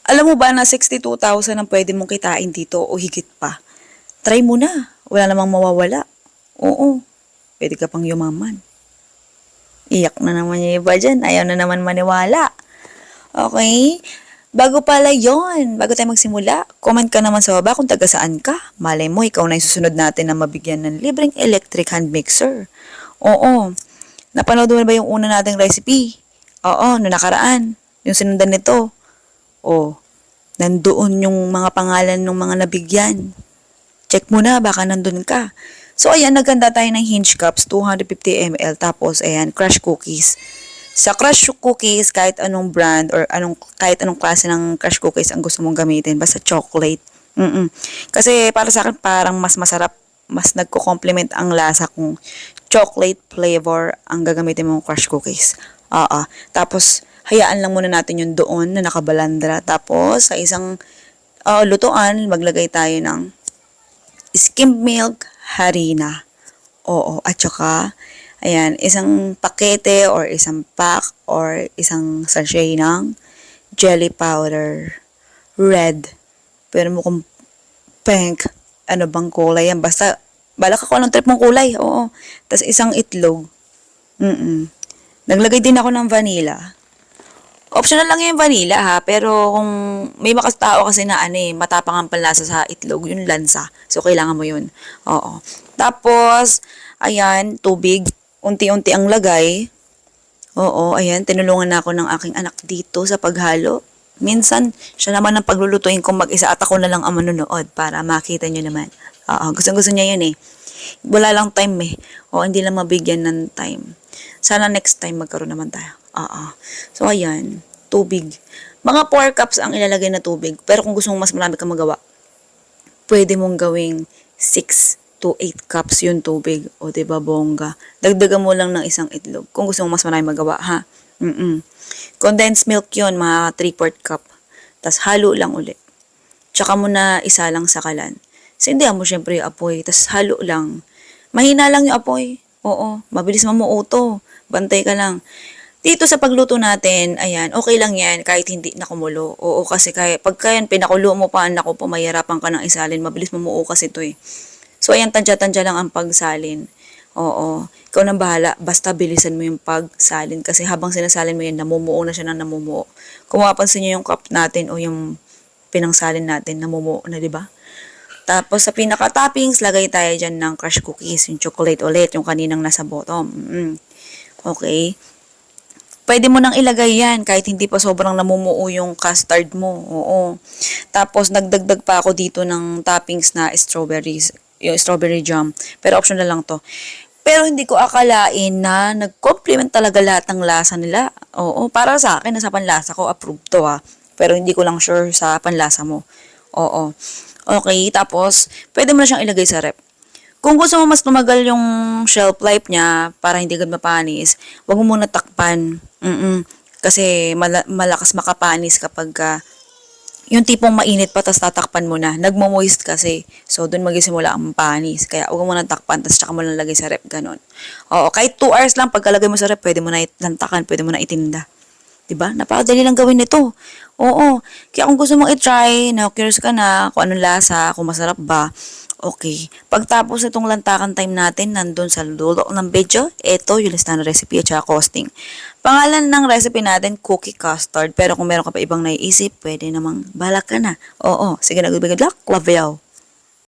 Alam mo ba na 62,000 ang pwede mong kitain dito o higit pa? Try mo na. Wala namang mawawala. Oo, pwede ka pang yumaman. Iyak na naman yung iba dyan. Ayaw na naman maniwala. Okay? Bago pala yon, bago tayo magsimula, comment ka naman sa baba kung taga saan ka. Malay mo, ikaw na yung susunod natin na mabigyan ng libreng electric hand mixer. Oo. Napanood mo na ba yung una nating recipe? Oo, no nakaraan. Yung sinundan nito. Oh, nandoon yung mga pangalan ng mga nabigyan. Check mo na, baka nandun ka. So, ayan, naganda tayo ng hinge cups, 250 ml. Tapos, ayan, crush cookies. Sa crush cookies, kahit anong brand or kahit anong klase ng crush cookies ang gusto mong gamitin, basta chocolate. Kasi para sa akin, parang mas masarap, mas nagko-complement ang lasa kung chocolate flavor ang gagamitin mong crush cookies. Tapos, hayaan lang muna natin yung doon na nakabalandra. Tapos, sa isang lutuan, maglagay tayo ng skimmed milk, harina. Oo, at saka, ayan, isang pakete or isang pack or isang sachet ng jelly powder. Red. Pero mo kung pink, ano bang kulay yan? Basta, balak ako ng trip mong kulay. Oo. Tapos isang itlog. Naglagay din ako ng vanilla. Optional lang yung vanilla ha, pero kung may tao kasi na matapang ang panlasa sa itlog, yung lansa. So, kailangan mo yun. Oo. Tapos, ayan, tubig. Unti-unti ang lagay. Oo, ayan, tinulungan na ako ng aking anak dito sa paghalo. Minsan, siya naman ang paglulutuin kong mag-isa at ako na lang ang manunood para makita nyo naman. Oo, gusto niya yun eh. Wala lang time eh. O, hindi lang mabigyan ng time. Sana next time magkaroon naman tayo. So, ayan. Tubig. Mga 4 cups ang ilalagay na tubig. Pero kung gusto mong mas marami kang magawa, pwede mong gawing 6 to 8 cups yung tubig. O, diba, bongga? Dagdagan mo lang ng isang itlog. Kung gusto mong mas marami magawa, ha? Condensed milk yun, mga 3/4 cup. Tapos, halo lang ulit. Tsaka mo na isa lang sa kalan. Sindihan mo syempre yung apoy. Tapos, halo lang. Mahina lang yung apoy. Oo, mabilis mamuoto. Bantay ka lang. Dito sa pagluto natin, ayan, okay lang yan kahit hindi nakumulo. Oo, kasi pagka yan pinakulo mo pa, naku po, mahirapan ka ng isalin. Mabilis mamuo kasi ito eh. So, ayan, tansya-tansya lang ang pagsalin. Oo, ikaw nang bahala. Basta bilisan mo yung pagsalin. Kasi habang sinasalin mo yan, namumuo na siya ng namumuo. Kung mapapansin nyo yung cup natin o yung pinangsalin natin, namumuo na, di ba? Tapos, sa pinaka-toppings, lagay tayo dyan ng crush cookies. Yung chocolate ulit, yung kaninang nasa bottom. Okay. Pwede mo nang ilagay yan kahit hindi pa sobrang namumuo yung custard mo. Oo. Tapos, nagdagdag pa ako dito ng toppings na strawberries. Yung strawberry jam. Pero optional lang to. Pero hindi ko akalain na nag-complement talaga lahat ng lasa nila. Oo. Para sa akin, nasa panlasa ko, approved to ha. Pero hindi ko lang sure sa panlasa mo. Oo. Okay. Tapos, pwede mo na siyang ilagay sa rep. Kung gusto mo mas tumagal yung shelf life niya para hindi agad mapanis, wag mo muna takpan. Kasi malakas makapanis kapag yung tipong mainit pa tapos tatakpan mo na. Nagmo-moist kasi. So, dun magsisimula ang panis. Kaya wag mo muna takpan tapos tsaka mo lang lagay sa rep. Ganon. Oo, kahit 2 hours lang pagkalagay mo sa rep, pwede mo na lantakan, pwede mo na itinda. Diba? Napakadali lang gawin nito. Oo. Kaya kung gusto mong i-try, na curious ka na kung anong lasa, kung masarap ba, okay. Pagtapos itong lantakan time natin, nandun sa dulo ng video, ito yung list na recipe at saka costing. Pangalan ng recipe natin, cookie custard. Pero kung meron ka pa ibang naiisip, pwede namang balak ka na. Oo. Sige na, good luck. Love you.